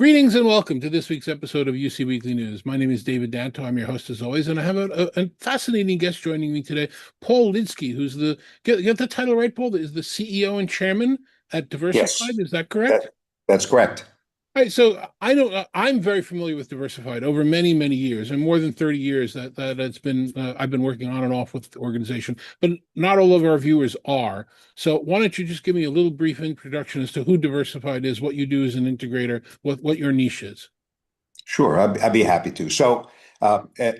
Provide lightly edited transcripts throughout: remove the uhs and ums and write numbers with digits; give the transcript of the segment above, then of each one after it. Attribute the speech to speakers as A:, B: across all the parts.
A: Greetings and welcome to this week's episode of UC Weekly News. My name is David Danto. I'm your host as always, and I have a fascinating guest joining me today, Paul Lidsky, who's get the title right, Paul, is the CEO and chairman at Diversified.
B: Yes,
A: Is that correct?
B: that, that's correct.
A: All right, so I know I'm very familiar with Diversified over many, many years, and more than 30 years that it's been I've been working on and off with the organization, but not all of our viewers are. So why don't you just give me a little brief introduction as to who Diversified is, what you do as an integrator, what your niche is?
B: Sure, I'd be happy to.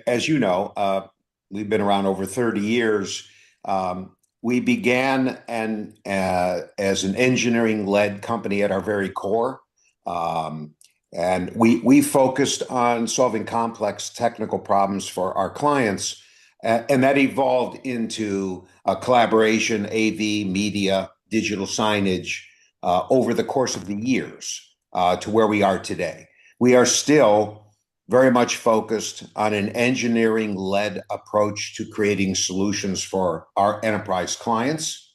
B: As you know, we've been around over 30 years. We began as an engineering-led company at our very core, and we focused on solving complex technical problems for our clients, and that evolved into collaboration, AV, media, digital signage over the course of the years to where we are today. We are still very much focused on an engineering-led approach to creating solutions for our enterprise clients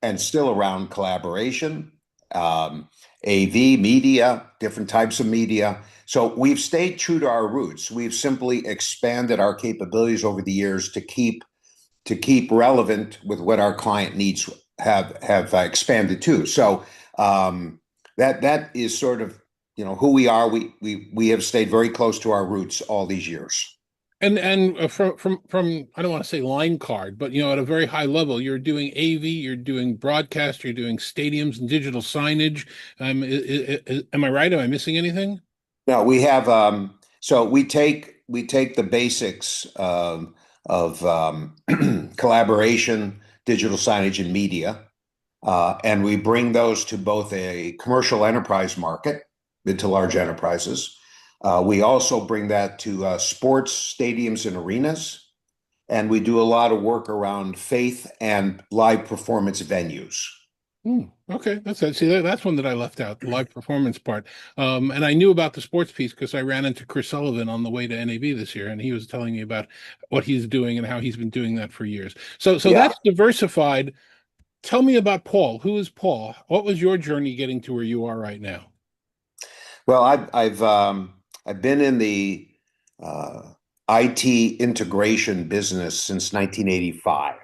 B: and still around collaboration, AV, media, different types of media. So we've stayed true to our roots. We've simply expanded our capabilities over the years to keep relevant with what our client needs have expanded to. That is sort of who we are. We have stayed very close to our roots all these years.
A: And from I don't want to say line card, but at a very high level, you're doing AV, you're doing broadcast, you're doing stadiums and digital signage. Am I right? Am I missing anything?
B: Now we have so we take the basics of collaboration, digital signage, and media, and we bring those to both a commercial enterprise market, mid to large enterprises. We also bring that to sports stadiums and arenas, and we do a lot of work around faith and live performance venues.
A: Okay, that's one that I left out, the live performance part. And I knew about the sports piece because I ran into Chris Sullivan on the way to NAB this year, and he was telling me about what he's doing and how he's been doing that for years. So
B: Yeah.
A: that's Diversified. Tell me about Paul. Who is Paul? What was your journey getting to where you are right now?
B: Well, I've been in the uh, IT integration business since 1985.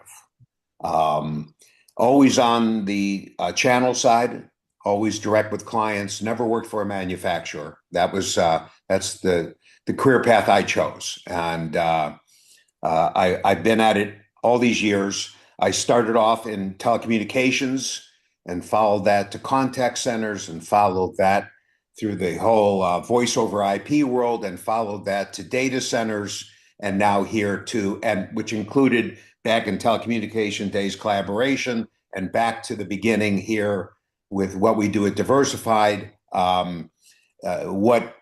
B: Um, Always on the channel side, always direct with clients. Never worked for a manufacturer. That's the career path I chose, and I've been at it all these years. I started off in telecommunications and followed that to contact centers and followed that through the whole voice over IP world and followed that to data centers and now here to, and which included back in telecommunication days, collaboration, and back to the beginning here with what we do at Diversified. What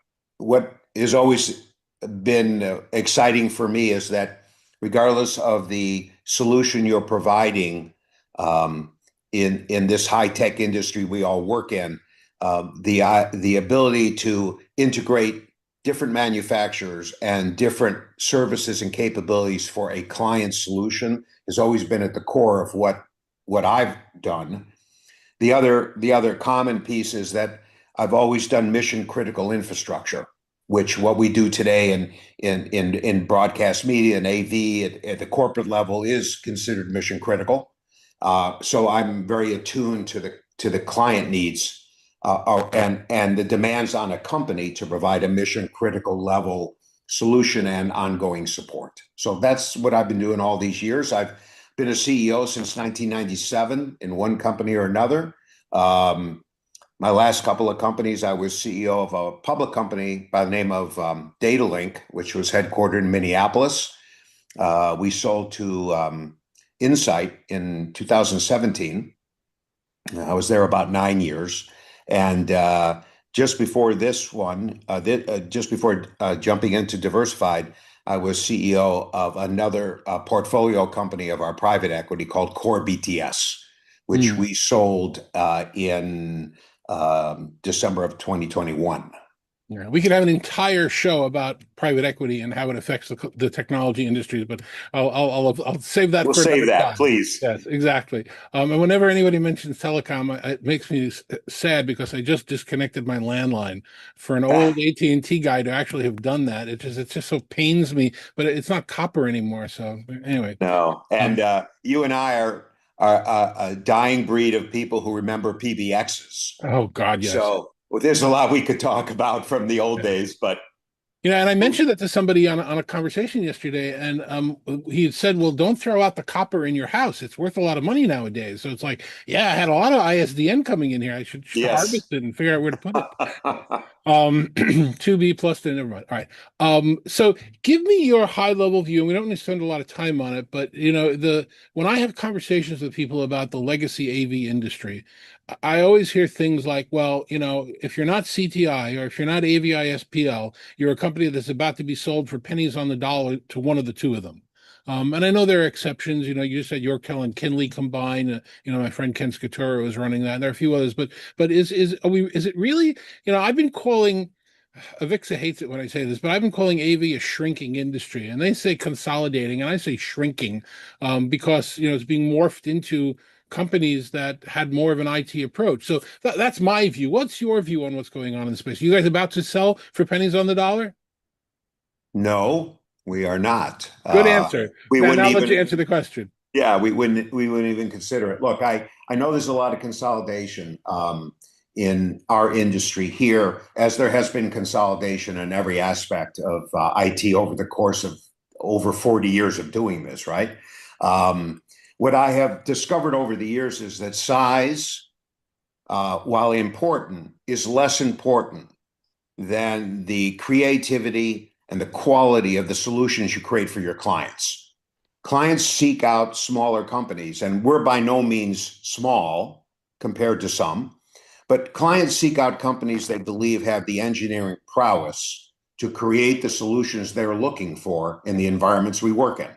B: has always been exciting for me is that regardless of the solution you're providing in this high tech industry we all work in, the ability to integrate different manufacturers and different services and capabilities for a client solution has always been at the core of what I've done. The other common piece is that I've always done mission critical infrastructure, which what we do today in broadcast media and AV at the corporate level is considered mission critical. So I'm very attuned to the client needs and the demands on a company to provide a mission critical level solution and ongoing support. So that's what I've been doing all these years. I've been a CEO since 1997 in one company or another. My last couple of companies, I was CEO of a public company by the name of Datalink, which was headquartered in Minneapolis. We sold to Insight in 2017. I was there about 9 years. And just before this one, just before jumping into Diversified, I was CEO of another portfolio company of our private equity called Core BTS, which
A: Hmm.
B: we sold in December of 2021.
A: Yeah, we could have an entire show about private equity and how it affects the technology industries, but I'll save that
B: We'll
A: for
B: save
A: another
B: that,
A: time.
B: please.
A: Yes, exactly. And whenever anybody mentions telecom, it makes me sad because I just disconnected my landline. For an old AT&T guy to actually have done that, it just so pains me. But it's not copper anymore. So anyway,
B: No, and
A: um,
B: you and I are a dying breed of people who remember PBXs.
A: oh God, yes.
B: So well, there's a lot we could talk about from the old days, but
A: And I mentioned that to somebody on a conversation yesterday, and he had said, "Well, don't throw out the copper in your house; it's worth a lot of money nowadays." So it's like, yeah, I had a lot of ISDN coming in here. I should
B: yes.
A: harvest it and figure out where to put it. 2B plus, then never mind. All right. So give me your high level view, and we don't need to spend a lot of time on it, but the when I have conversations with people about the legacy AV industry, I always hear things like, well, if you're not CTI or if you're not AVISPL, you're a company that's about to be sold for pennies on the dollar to one of the two of them. And I know there are exceptions. You said Yorktel and Kinley combined. My friend Ken Scaturo is running that. And there are a few others, but is it really? I've been calling. Avixa hates it when I say this, but I've been calling AV a shrinking industry, and they say consolidating, and I say shrinking, because it's being morphed into companies that had more of an IT approach. So that's my view. What's your view on what's going on in the space? You guys about to sell for pennies on the dollar?
B: No, we are not.
A: Good answer.
B: We
A: Now,
B: wouldn't
A: now let you
B: even,
A: answer the question.
B: yeah, we wouldn't even consider it. Look, I know there's a lot of consolidation in our industry here, as there has been consolidation in every aspect of IT over the course of over 40 years of doing this, right? What I have discovered over the years is that size, while important, is less important than the creativity and the quality of the solutions you create for your clients. Clients seek out smaller companies, and we're by no means small compared to some, but clients seek out companies they believe have the engineering prowess to create the solutions they're looking for in the environments we work in.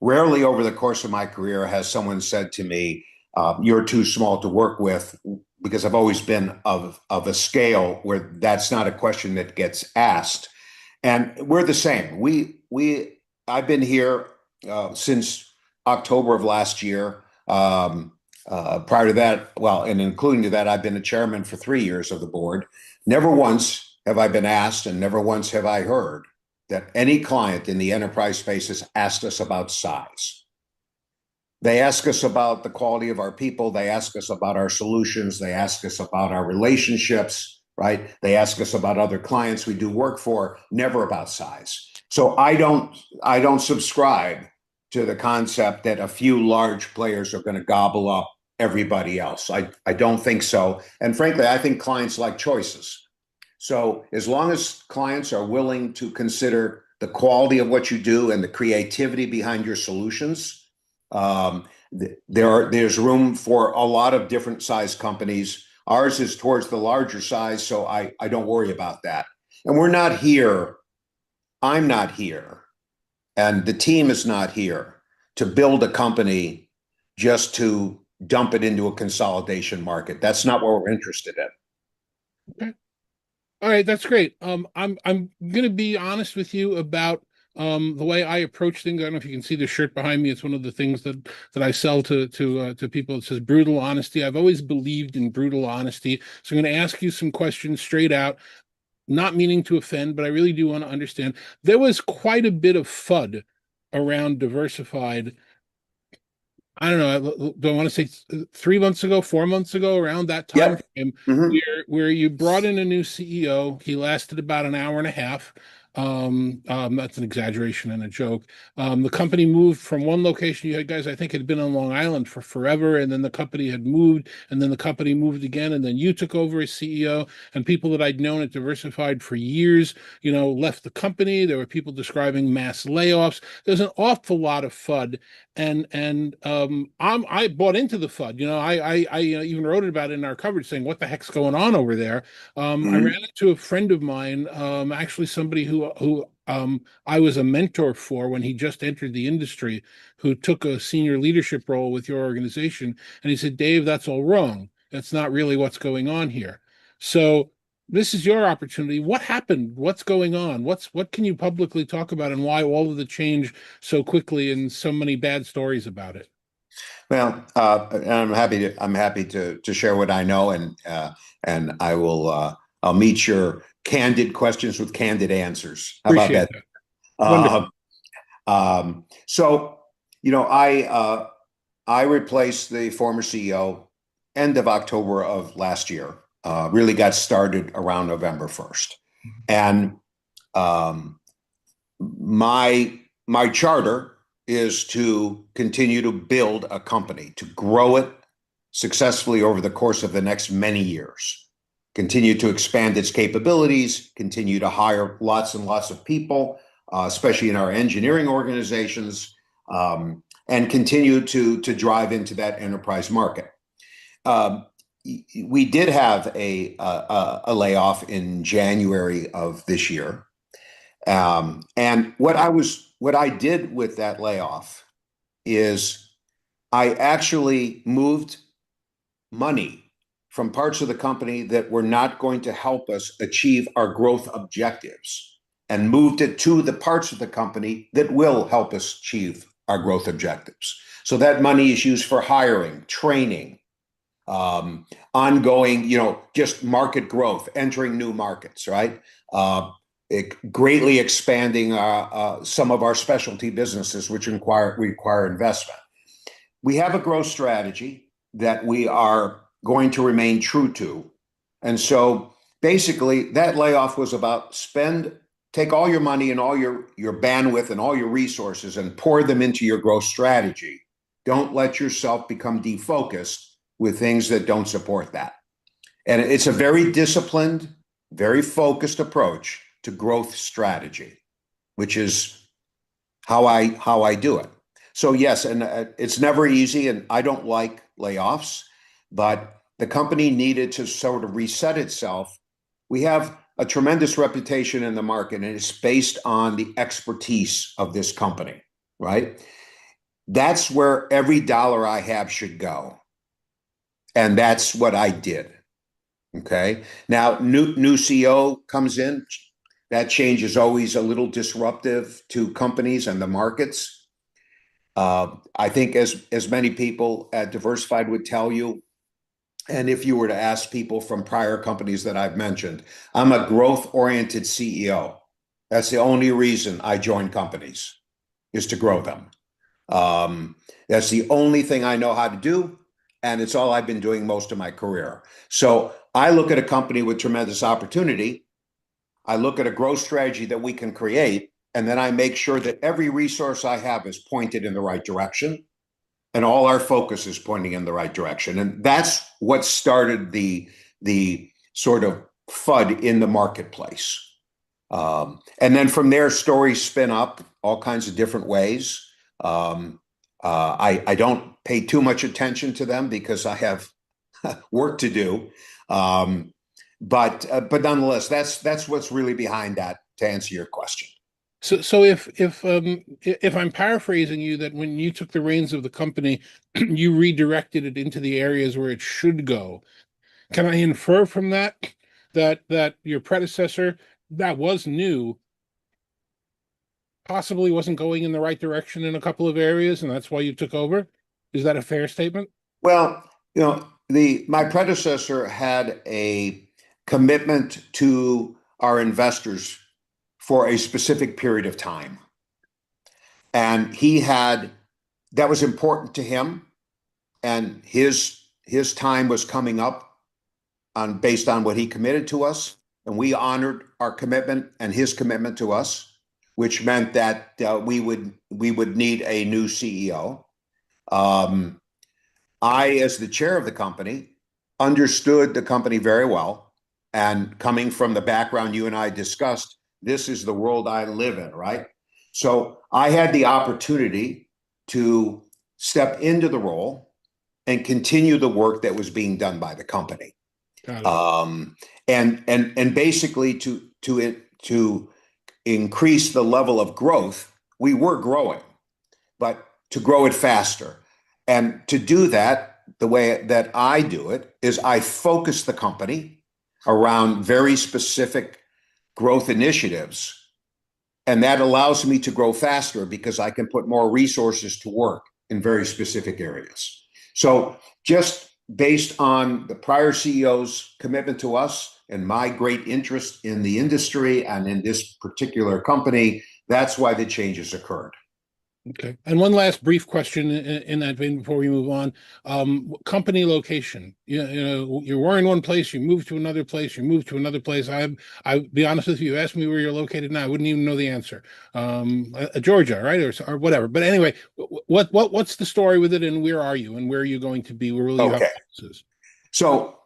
B: Rarely over the course of my career has someone said to me, "You're too small to work with," because I've always been of a scale where that's not a question that gets asked. And we're the same. I've been here since October of last year. Prior to that, well, and including to that, I've been a chairman for 3 years of the board. Never once have I been asked, and never once have I heard that any client in the enterprise space has asked us about size. They ask us about the quality of our people. They ask us about our solutions. They ask us about our relationships, right? They ask us about other clients we do work for, never about size. So I don't subscribe to the concept that a few large players are going to gobble up everybody else. I don't think so. And frankly, I think clients like choices. So as long as clients are willing to consider the quality of what you do and the creativity behind your solutions, there's room for a lot of different size companies. Ours is towards the larger size, so I don't worry about that. And we're not here. I'm not here, and the team is not here to build a company just to dump it into a consolidation market. That's not what we're interested in.
A: Okay. All right, that's great. I'm gonna be honest with you about the way I approach things. I don't know if you can see the shirt behind me. It's one of the things that I sell to people. It says brutal honesty. I've always believed in brutal honesty. So I'm going to ask you some questions straight out, not meaning to offend, but I really do want to understand. There was quite a bit of FUD around Diversified. I don't know. Do I want to say 3 months ago, 4 months ago, around that time
B: Yep.
A: frame,
B: Mm-hmm.
A: where you brought in a new CEO. He lasted about an hour and a half. That's an exaggeration and a joke. The company moved from one location. You had guys, I think, had been on Long Island for forever, and then the company had moved, and then the company moved again, and then you took over as CEO. And people that I'd known at Diversified for years, left the company. There were people describing mass layoffs. There's an awful lot of FUD, and I bought into the FUD. I even wrote about it in our coverage, saying, "What the heck's going on over there?" I
B: Mm-hmm.
A: ran into a friend of mine, actually somebody who I was a mentor for when he just entered the industry, who took a senior leadership role with your organization, and he said, "Dave, that's all wrong. That's not really what's going on here." So this is your opportunity. What happened? What's going on? What can you publicly talk about, and why all of the change so quickly and so many bad stories about it?
B: Well, I'm happy to share what I know, and I will I'll meet your candid questions with candid answers. How about
A: Appreciate
B: that?
A: that. Wonderful.
B: Uh, so I replaced the former CEO end of October of last year. Really got started around November 1st, and um, my charter is to continue to build a company, to grow it successfully over the course of the next many years, continue to expand its capabilities, continue to hire lots and lots of people, especially in our engineering organizations, and continue to drive into that enterprise market. Um, we did have a layoff in January of this year. And what I did with that layoff is I actually moved money from parts of the company that were not going to help us achieve our growth objectives and moved it to the parts of the company that will help us achieve our growth objectives. So that money is used for hiring, training, ongoing, just market growth, entering new markets, right? Greatly expanding some of our specialty businesses, which require investment. We have a growth strategy that we are going to remain true to. And so basically, that layoff was about take all your money and all your bandwidth and all your resources and pour them into your growth strategy. Don't let yourself become defocused with things that don't support that. And it's a very disciplined, very focused approach to growth strategy, which is how I do it. So yes, and it's never easy, and I don't like layoffs, but the company needed to sort of reset itself. We have a tremendous reputation in the market, and it's based on the expertise of this company, right? That's where every dollar I have should go. And that's what I did. Okay. Now, new CEO comes in. That change is always a little disruptive to companies and the markets. I think as many people at Diversified would tell you, and if you were to ask people from prior companies that I've mentioned, I'm a growth-oriented CEO. That's the only reason I join companies, is to grow them. That's the only thing I know how to do, and it's all I've been doing most of my career. So I look at a company with tremendous opportunity. I look at a growth strategy that we can create, and then I make sure that every resource I have is pointed in the right direction, and all our focus is pointing in the right direction. And that's what started the sort of FUD in the marketplace. And then from there, stories spin up all kinds of different ways. I don't pay too much attention to them because I have work to do. But nonetheless, that's what's really behind that, to answer your question.
A: So if I'm paraphrasing you, that when you took the reins of the company, you redirected it into the areas where it should go. Can I infer from that your predecessor that was new possibly wasn't going in the right direction in a couple of areas, and that's why you took over? Is that a fair statement?
B: Well, my predecessor had a commitment to our investors for a specific period of time. And that was important to him. And his time was coming up based on what he committed to us. And we honored our commitment and his commitment to us, which meant that we would need a new CEO. I, as the chair of the company, understood the company very well. And coming from the background you and I discussed, this is the world I live in, right? So I had the opportunity to step into the role and continue the work that was being done by the company.
A: Got it.
B: And basically to increase the level of growth, we were growing, but to grow it faster. And to do that, the way that I do it is I focus the company. around very specific growth initiatives. And that allows me to grow faster because I can put more resources to work in very specific areas. So just based on the prior CEO's commitment to us and my great interest in the industry and in this particular company, that's why the changes occurred.
A: Okay. And one last brief question in that vein before we move on. Company location. You were in one place, you moved to another place, you moved to another place. I'll be honest with you, asked me where you're located now, I wouldn't even know the answer. Georgia, right? Or whatever. But anyway, what's the story with it, and where are you, and where are you going to be? Where will you have
B: Okay.
A: offices?
B: So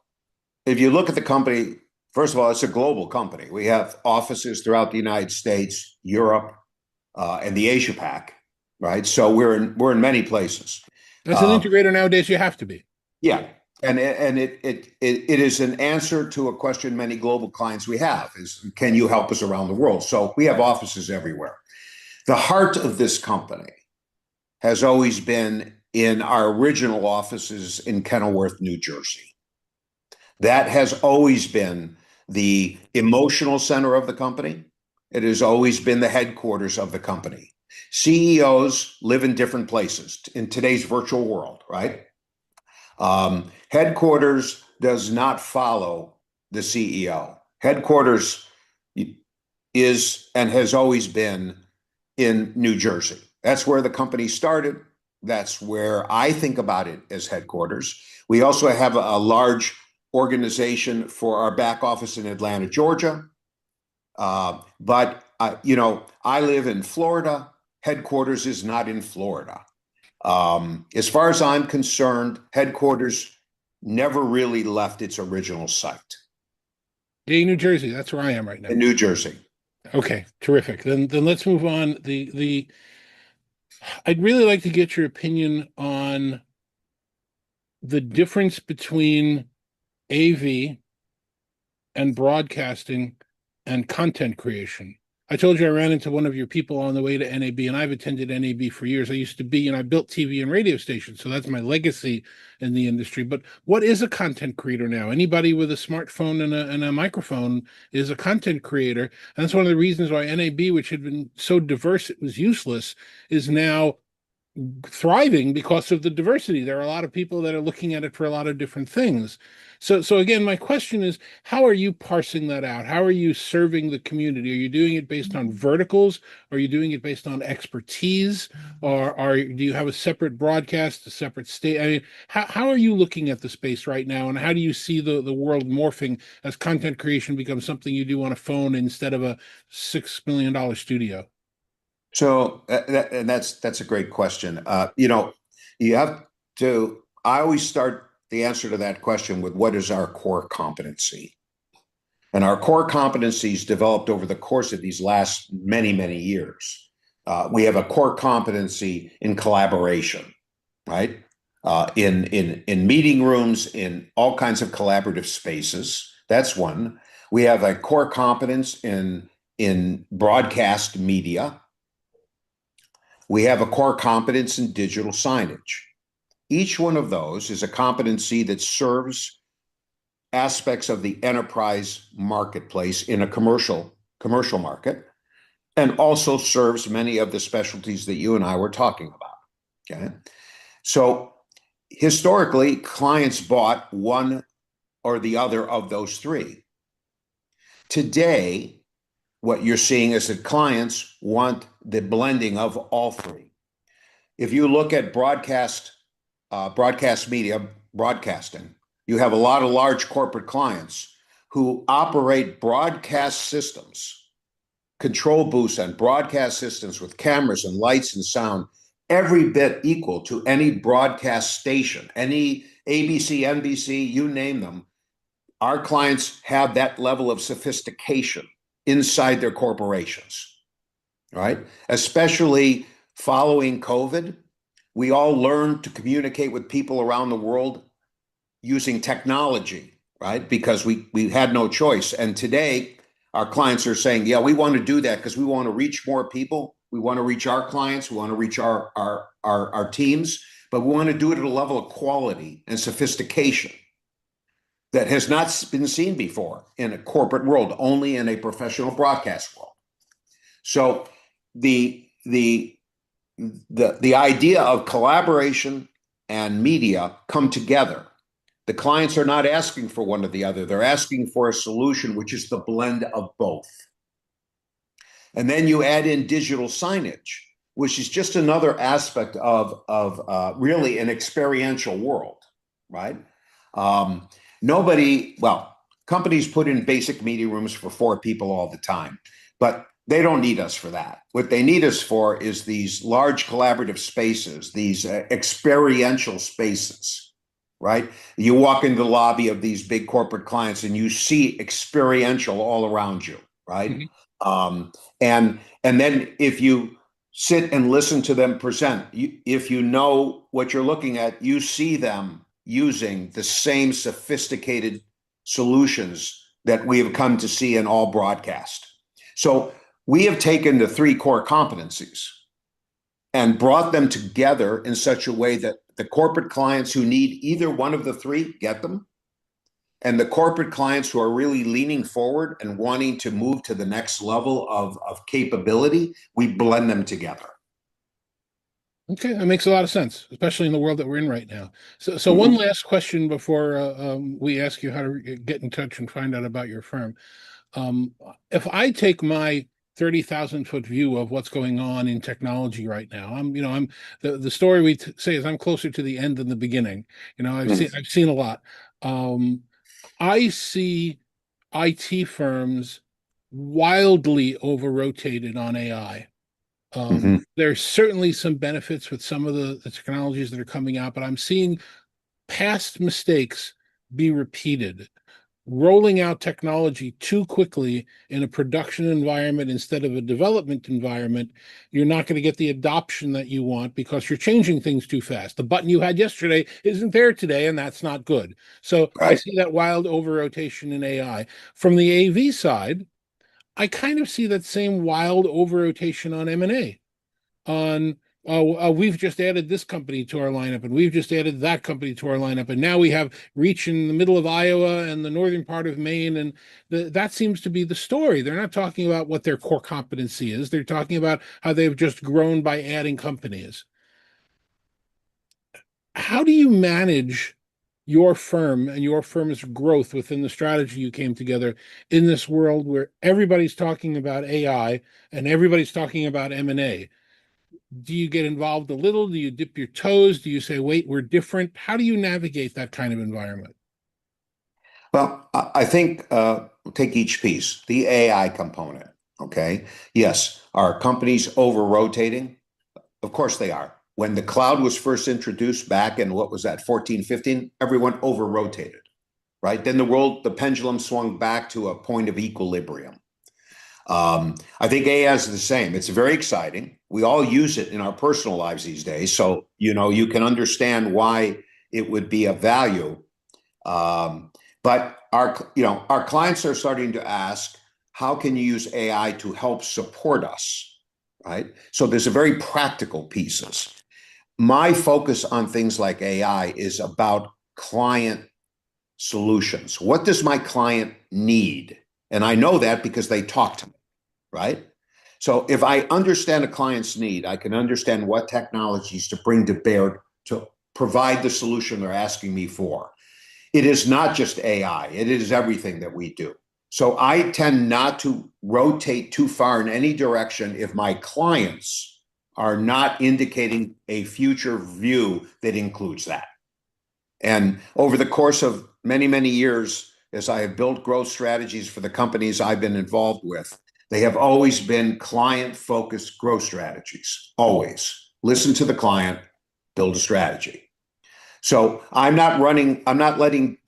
B: if you look at the company, first of all, it's a global company. We have offices throughout the United States, Europe, and the Asia Pac, right? So we're in many places.
A: As an integrator nowadays, you have to be.
B: Yeah, and it is an answer to a question many global clients we have is, can you help us around the world? So we have offices everywhere. The heart of this company has always been in our original offices in Kenilworth, New Jersey. That has always been the emotional center of the company. It has always been the headquarters of the company. CEOs live in different places in today's virtual world, right? Headquarters does not follow the CEO. Headquarters is and has always been in New Jersey. That's where the company started. That's where I think about it as headquarters. We also have a large organization for our back office in Atlanta, Georgia. But I live in Florida. Headquarters is not in Florida. As far as I'm concerned, headquarters never really left its original site.
A: New Jersey, that's where I am right now.
B: In New Jersey.
A: Okay, terrific. Then let's move on. I'd really like to get your opinion on the difference between AV and broadcasting and content creation. I told you I ran into one of your people on the way to NAB, and I've attended NAB for years. I used to be, and I built TV and radio stations, so that's my legacy in the industry. But what is a content creator now? Anybody with a smartphone and a microphone is a content creator. And that's one of the reasons why NAB, which had been so diverse it was useless, is now thriving because of the diversity. There are a lot of people that are looking at it for a lot of different things. So again, my question is, how are you parsing that out? How are you serving the community? Are you doing it based on verticals? Are you doing it based on expertise? Or do you have a separate broadcast, a separate state? I mean, how are you looking at the space right now? And how do you see the world morphing as content creation becomes something you do on a phone instead of a $6 million studio?
B: So that's a great question. You have to. I always start the answer to that question with what is our core competency, and our core competencies developed over the course of these last many years. We have a core competency in collaboration, right? In meeting rooms, in all kinds of collaborative spaces. That's one. We have a core competence in broadcast media. We have a core competence in digital signage. Each one of those is a competency that serves aspects of the enterprise marketplace in a commercial market, and also serves many of the specialties that you and I were talking about. Okay. So historically, clients bought one or the other of those three. Today, what you're seeing is that clients want the blending of all three. If you look at broadcast media, broadcasting, you have a lot of large corporate clients who operate broadcast systems, control booths and broadcast systems with cameras and lights and sound, every bit equal to any broadcast station, any ABC, NBC, you name them. Our clients have that level of sophistication inside their corporations, right? Especially following COVID, we all learned to communicate with people around the world using technology, right? Because we had no choice. And today, our clients are saying, yeah, we want to do that because we want to reach more people. We want to reach our clients. We want to reach our teams, but we want to do it at a level of quality and sophistication that has not been seen before in a corporate world, only in a professional broadcast world. So the idea of collaboration and media come together. The clients are not asking for one or the other. They're asking for a solution, which is the blend of both. And then you add in digital signage, which is just another aspect of really an experiential world, right? Companies put in basic meeting rooms for 4 people all the time, but they don't need us for that. What they need us for is these large collaborative spaces, these experiential spaces, right? You walk into the lobby of these big corporate clients and you see experiential all around you, right?
A: Mhm.
B: And then if you sit and listen to them present, if you know what you're looking at, you see them using the same sophisticated solutions that we have come to see in all broadcast. So we have taken the 3 core competencies and brought them together in such a way that the corporate clients who need either one of the 3 get them. And the corporate clients who are really leaning forward and wanting to move to the next level of capability, we blend them together.
A: Okay, that makes a lot of sense, especially in the world that we're in right now. So one
B: Mhm.
A: last question before we ask you how to get in touch and find out about your firm. Um, if I take my 30,000-foot view of what's going on in technology right now, I'm the story say is I'm closer to the end than the beginning. I've seen a lot. Um, I see IT firms wildly over rotated on AI.
B: Mhm.
A: There's certainly some benefits with some of the technologies that are coming out, but I'm seeing past mistakes be repeated. Rolling out technology too quickly in a production environment instead of a development environment, you're not going to get the adoption that you want because you're changing things too fast. The button you had yesterday isn't there today, and that's not good. So I
B: Right.
A: see that wild over rotation in AI. From the AV side, I kind of see that same wild over rotation on M&A on we've just added this company to our lineup and we've just added that company to our lineup and now we have reach in the middle of Iowa and the northern part of Maine, and that seems to be the story. They're not talking about what their core competency is. They're talking about how they've just grown by adding companies. How do you manage your firm and your firm's growth within the strategy you came together in this world where everybody's talking about AI and everybody's talking about M&A? Do you get involved a little? Do you dip your toes? Do you say, wait, we're different? How do you navigate that kind of environment?
B: Well, I think we'll take each piece. The AI component. Okay. Yes. Are companies over rotating? Of course they are. When the cloud was first introduced back in what was that, 14, 15, everyone over rotated, right? Then the pendulum swung back to a point of equilibrium. I think AI is the same. It's very exciting. We all use it in our personal lives these days. So, you can understand why it would be of value. But our clients are starting to ask, how can you use AI to help support us? Right. So there's a very practical pieces. My focus on things like AI is about client solutions. What does my client need? And I know that because they talk to me, right? So if I understand a client's need, I can understand what technologies to bring to bear to provide the solution they're asking me for. It is not just AI, it is everything that we do. So I tend not to rotate too far in any direction if my clients are not indicating a future view that includes that. And over the course of many, many years, as I have built growth strategies for the companies I've been involved with, they have always been client focused growth strategies. Always listen to the client, build a strategy. So I'm not letting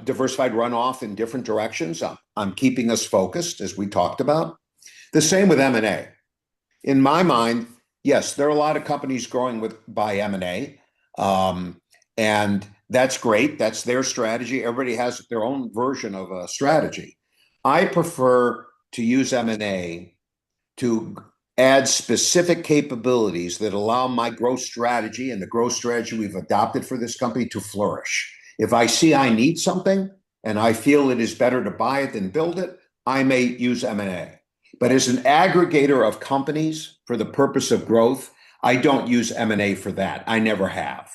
B: Diversified run off in different directions. I'm keeping us focused, as we talked about. The same with M&A. In my mind, yes, there are a lot of companies growing by M&A, and that's great. That's their strategy. Everybody has their own version of a strategy. I prefer to use M&A to add specific capabilities that allow my growth strategy and the growth strategy we've adopted for this company to flourish. If I see I need something, and I feel it is better to buy it than build it, I may use M&A. But as an aggregator of companies for the purpose of growth, I don't use M&A for that. I never have.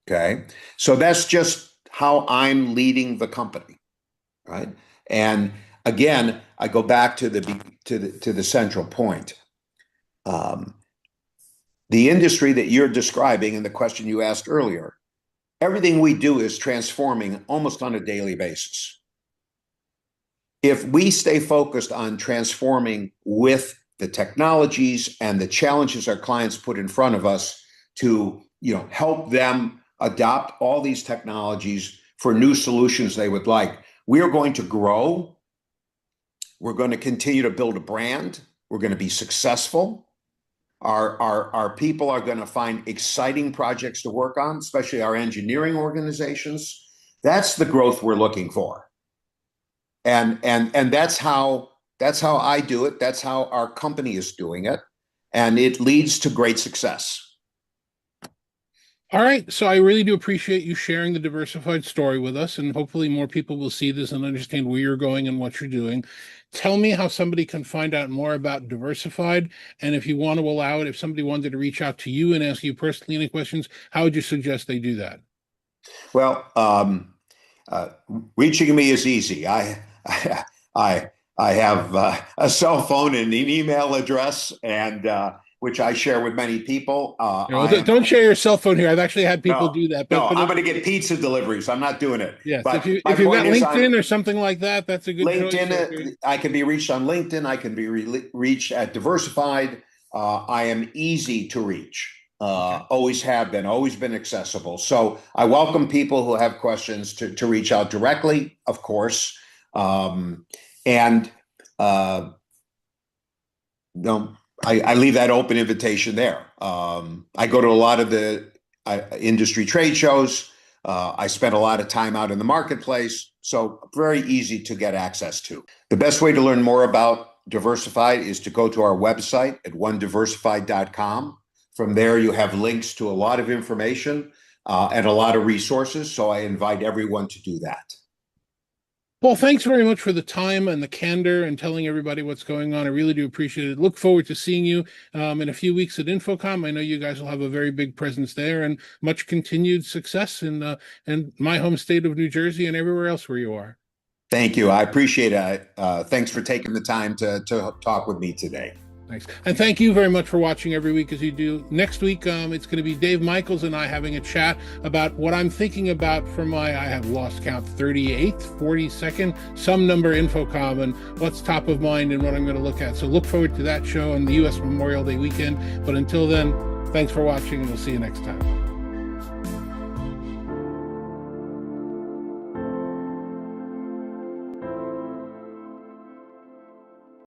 B: Okay. So that's just how I'm leading the company. Right. And again, I go back to the central point. The industry that you're describing and the question you asked earlier, everything we do is transforming almost on a daily basis. If we stay focused on transforming with the technologies and the challenges our clients put in front of us to, help them adopt all these technologies for new solutions they would like, we are going to grow. We're going to continue to build a brand. We're going to be successful. Our people are going to find exciting projects to work on, especially our engineering organizations. That's the growth we're looking for. And that's how I do it. That's how our company is doing it. And it leads to great success.
A: All right. So I really do appreciate you sharing the Diversified story with us, and hopefully more people will see this and understand where you're going and what you're doing. Tell me how somebody can find out more about Diversified. And if you want to allow it, if somebody wanted to reach out to you and ask you personally any questions, how would you suggest they do that?
B: Well, reaching me is easy. I have a cell phone and an email address, and which I share with many people.
A: Don't share your cell phone here. I've actually had people do that.
B: But I'm going to get pizza deliveries. I'm not doing it.
A: Yes,
B: but
A: if you've got LinkedIn or something like that, that's a good
B: LinkedIn.
A: choice.
B: I can be reached on LinkedIn. I can be reached at Diversified. I am easy to reach. Always have been, always been accessible. So I welcome people who have questions to reach out directly, of course. I leave that open invitation there. I go to a lot of the industry trade shows. I spend a lot of time out in the marketplace, so very easy to get access to. The best way to learn more about Diversified is to go to our website at onediversified.com. From there, you have links to a lot of information and a lot of resources, so I invite everyone to do that.
A: Well, thanks very much for the time and the candor and telling everybody what's going on. I really do appreciate it. Look forward to seeing you in a few weeks at InfoComm. I know you guys will have a very big presence there, and much continued success in my home state of New Jersey and everywhere else where you are.
B: Thank you. I appreciate it. Thanks for taking the time to talk with me today.
A: Thanks. And thank you very much for watching every week as you do. Next week, it's going to be Dave Michaels and I having a chat about what I'm thinking about for I have lost count, 38th, 42nd, some number InfoComm, and what's top of mind and what I'm going to look at. So look forward to that show on the U.S. Memorial Day weekend. But until then, thanks for watching, and we'll see you next time.